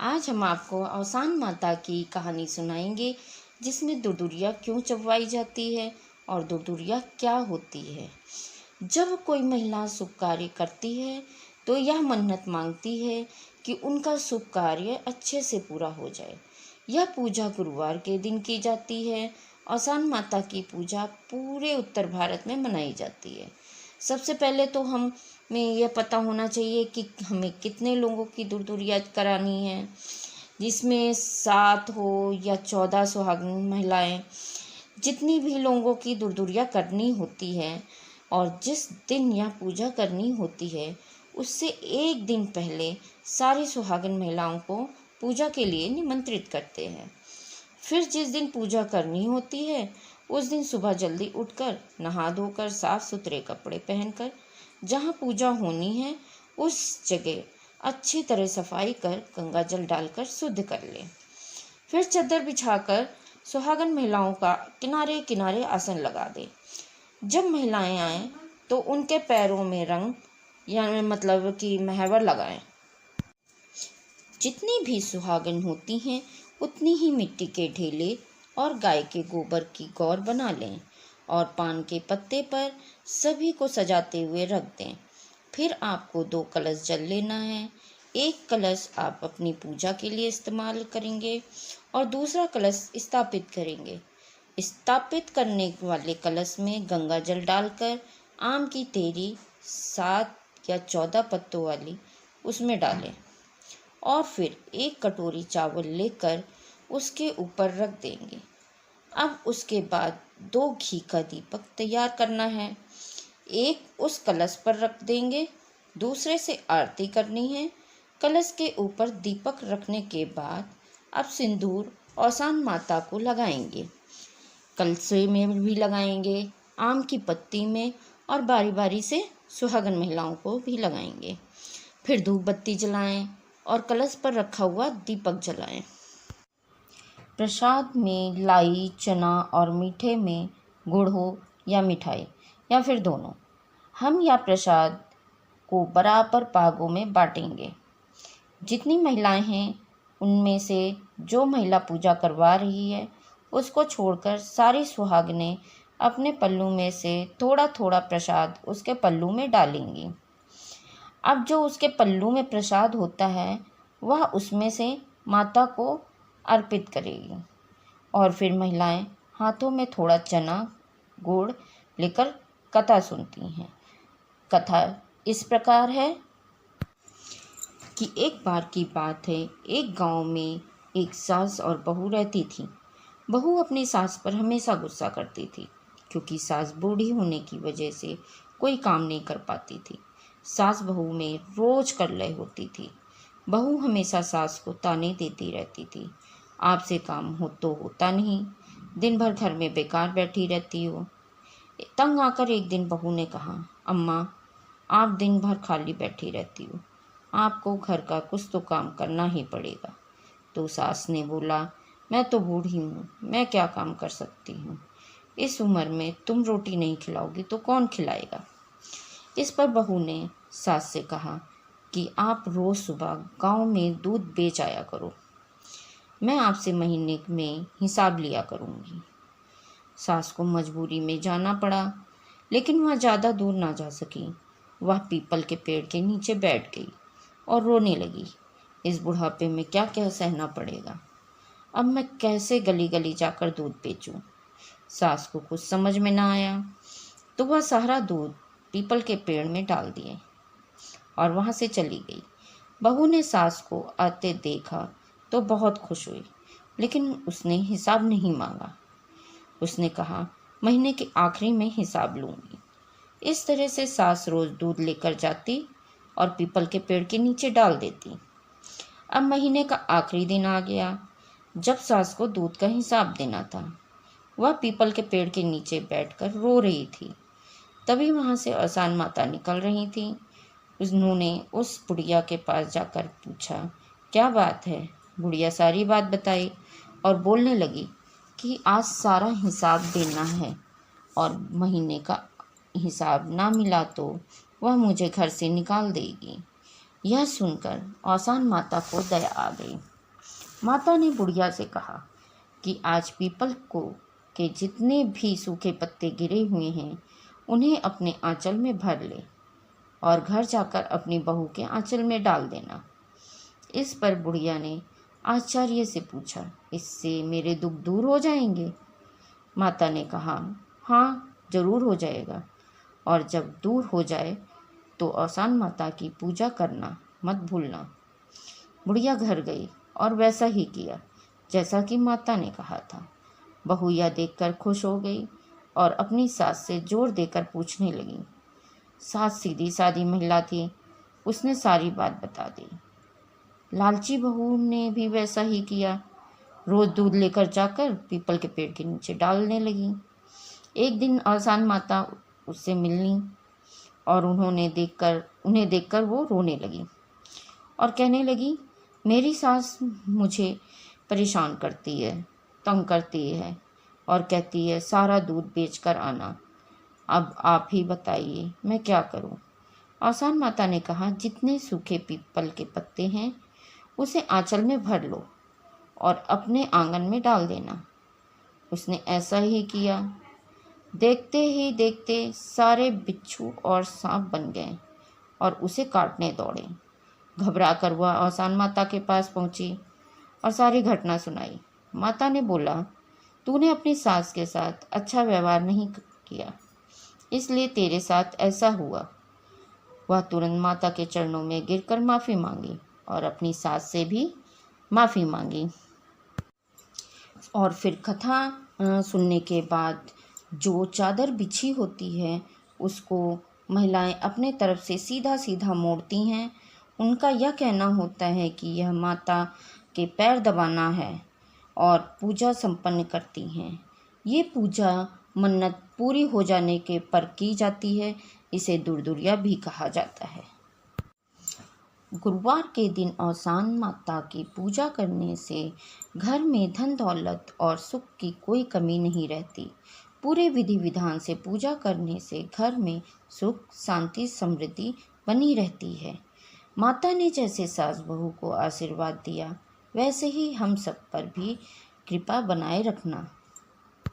आज हम आपको औसान माता की कहानी सुनाएंगे, जिसमें दुर्दुरिया क्यों चबवाई जाती है और दुर्दुरिया क्या होती है। जब कोई महिला शुभ कार्य करती है तो यह मन्नत मांगती है कि उनका शुभ कार्य अच्छे से पूरा हो जाए। यह पूजा गुरुवार के दिन की जाती है। औसान माता की पूजा पूरे उत्तर भारत में मनाई जाती है। सबसे पहले तो हमें यह पता होना चाहिए कि हमें कितने लोगों की दुर्दुरिया करानी है, जिसमें 7 हो या 14 सुहागिन महिलाएं, जितनी भी लोगों की दुर्दुरिया करनी होती है और जिस दिन यह पूजा करनी होती है उससे एक दिन पहले सारी सुहागिन महिलाओं को पूजा के लिए निमंत्रित करते हैं। फिर जिस दिन पूजा करनी होती है उस दिन सुबह जल्दी उठकर नहा धोकर साफ सुथरे कपड़े पहनकर जहाँ पूजा होनी है उस जगह अच्छी तरह सफाई कर गंगा जल डालकर शुद्ध कर लें। फिर चादर बिछाकर सुहागन महिलाओं का किनारे किनारे आसन लगा दें। जब महिलाएं आएं तो उनके पैरों में रंग यानी मतलब कि मेहवर लगाएं। जितनी भी सुहागन होती हैं उतनी ही मिट्टी के ढेले और गाय के गोबर की गौर बना लें और पान के पत्ते पर सभी को सजाते हुए रख दें। फिर आपको 2 कलश जल लेना है। एक कलश आप अपनी पूजा के लिए इस्तेमाल करेंगे और दूसरा कलश स्थापित करेंगे। स्थापित करने वाले कलश में गंगा जल डालकर आम की तेरी 7 या 14 पत्तों वाली उसमें डालें और फिर 1 कटोरी चावल लेकर उसके ऊपर रख देंगे। अब उसके बाद 2 घी का दीपक तैयार करना है। एक उस कलश पर रख देंगे, दूसरे से आरती करनी है। कलश के ऊपर दीपक रखने के बाद अब सिंदूर औसान माता को लगाएंगे। कलशे में भी लगाएंगे, आम की पत्ती में और बारी बारी से सुहागन महिलाओं को भी लगाएंगे। फिर धूप बत्ती जलाएं और कलश पर रखा हुआ दीपक जलाएं। प्रसाद में लाई, चना और मीठे में गुड़ हो या मिठाई या फिर दोनों, हम या प्रसाद को बराबर भागों में बांटेंगे। जितनी महिलाएं हैं उनमें से जो महिला पूजा करवा रही है उसको छोड़कर सारी सुहागिनें अपने पल्लू में से थोड़ा थोड़ा प्रसाद उसके पल्लू में डालेंगी। अब जो उसके पल्लू में प्रसाद होता है वह उसमें से माता को अर्पित करेगी और फिर महिलाएं हाथों में थोड़ा चना गुड़ लेकर कथा सुनती हैं। कथा इस प्रकार है कि एक बार की बात है, एक गांव में एक सास और बहू रहती थी। बहू अपनी सास पर हमेशा गुस्सा करती थी क्योंकि सास बूढ़ी होने की वजह से कोई काम नहीं कर पाती थी। सास बहू में रोज करलय होती थी। बहू हमेशा सास को ताने देती रहती थी, आपसे काम हो तो होता नहीं, दिन भर घर में बेकार बैठी रहती हो। तंग आकर एक दिन बहू ने कहा, अम्मा आप दिन भर खाली बैठी रहती हो, आपको घर का कुछ तो काम करना ही पड़ेगा। तो सास ने बोला, मैं तो बूढ़ी हूँ, मैं क्या काम कर सकती हूँ, इस उम्र में तुम रोटी नहीं खिलाओगी तो कौन खिलाएगा। इस पर बहू ने सास से कहा कि आप रोज़ सुबह गांव में दूध बेच आया करो, मैं आपसे महीने में हिसाब लिया करूँगी। सास को मजबूरी में जाना पड़ा, लेकिन वह ज़्यादा दूर ना जा सकी। वह पीपल के पेड़ के नीचे बैठ गई और रोने लगी, इस बुढ़ापे में क्या क्या सहना पड़ेगा, अब मैं कैसे गली गली जाकर दूध बेचूं। सास को कुछ समझ में ना आया तो वह सारा दूध पीपल के पेड़ में डाल दिए और वहाँ से चली गई। बहू ने सास को आते देखा तो बहुत खुश हुई, लेकिन उसने हिसाब नहीं मांगा। उसने कहा, महीने के आखिरी में हिसाब लूँगी। इस तरह से सास रोज़ दूध लेकर जाती और पीपल के पेड़ के नीचे डाल देती। अब महीने का आखिरी दिन आ गया जब सास को दूध का हिसाब देना था। वह पीपल के पेड़ के नीचे बैठकर रो रही थी। तभी वहाँ से औसान माता निकल रही थी। उन्होंने उस बुढ़िया के पास जाकर पूछा, क्या बात है। बुढ़िया सारी बात बताई और बोलने लगी कि आज सारा हिसाब देना है और महीने का हिसाब ना मिला तो वह मुझे घर से निकाल देगी। यह सुनकर औसान माता को दया आ गई। माता ने बुढ़िया से कहा कि आज पीपल के जितने भी सूखे पत्ते गिरे हुए हैं उन्हें अपने आंचल में भर ले और घर जाकर अपनी बहू के आंचल में डाल देना। इस पर बुढ़िया ने आश्चर्य से पूछा, इससे मेरे दुख दूर हो जाएंगे? माता ने कहा, हाँ जरूर हो जाएगा, और जब दूर हो जाए तो औसान माता की पूजा करना मत भूलना। बुढ़िया घर गई और वैसा ही किया जैसा कि माता ने कहा था। बहू यह देखकर खुश हो गई और अपनी सास से जोर देकर पूछने लगी। सास सीधी सादी महिला थी, उसने सारी बात बता दी। लालची बहू ने भी वैसा ही किया, रोज दूध लेकर जाकर पीपल के पेड़ के नीचे डालने लगी। एक दिन औसान माता उससे मिलनी और उन्हें देखकर वो रोने लगी और कहने लगी, मेरी सास मुझे परेशान करती है, तंग करती है और कहती है सारा दूध बेचकर आना। अब आप ही बताइए मैं क्या करूं? औसान माता ने कहा, जितने सूखे पीपल के पत्ते हैं उसे आंचल में भर लो और अपने आंगन में डाल देना। उसने ऐसा ही किया। देखते ही देखते सारे बिच्छू और सांप बन गए और उसे काटने दौड़े। घबरा कर वह औसान माता के पास पहुंची और सारी घटना सुनाई। माता ने बोला, तूने अपनी सास के साथ अच्छा व्यवहार नहीं किया, इसलिए तेरे साथ ऐसा हुआ। वह तुरंत माता के चरणों में गिरकर माफ़ी मांगी और अपनी सास से भी माफ़ी मांगी। और फिर कथा सुनने के बाद जो चादर बिछी होती है उसको महिलाएं अपने तरफ से सीधा सीधा मोड़ती हैं। उनका यह कहना होता है कि यह माता के पैर दबाना है और पूजा संपन्न करती हैं। ये पूजा मन्नत पूरी हो जाने के पर की जाती है। इसे दुर्दुरिया भी कहा जाता है। गुरुवार के दिन औसान माता की पूजा करने से घर में धन दौलत और सुख की कोई कमी नहीं रहती। पूरे विधि विधान से पूजा करने से घर में सुख शांति समृद्धि बनी रहती है। माता ने जैसे सास बहू को आशीर्वाद दिया वैसे ही हम सब पर भी कृपा बनाए रखना।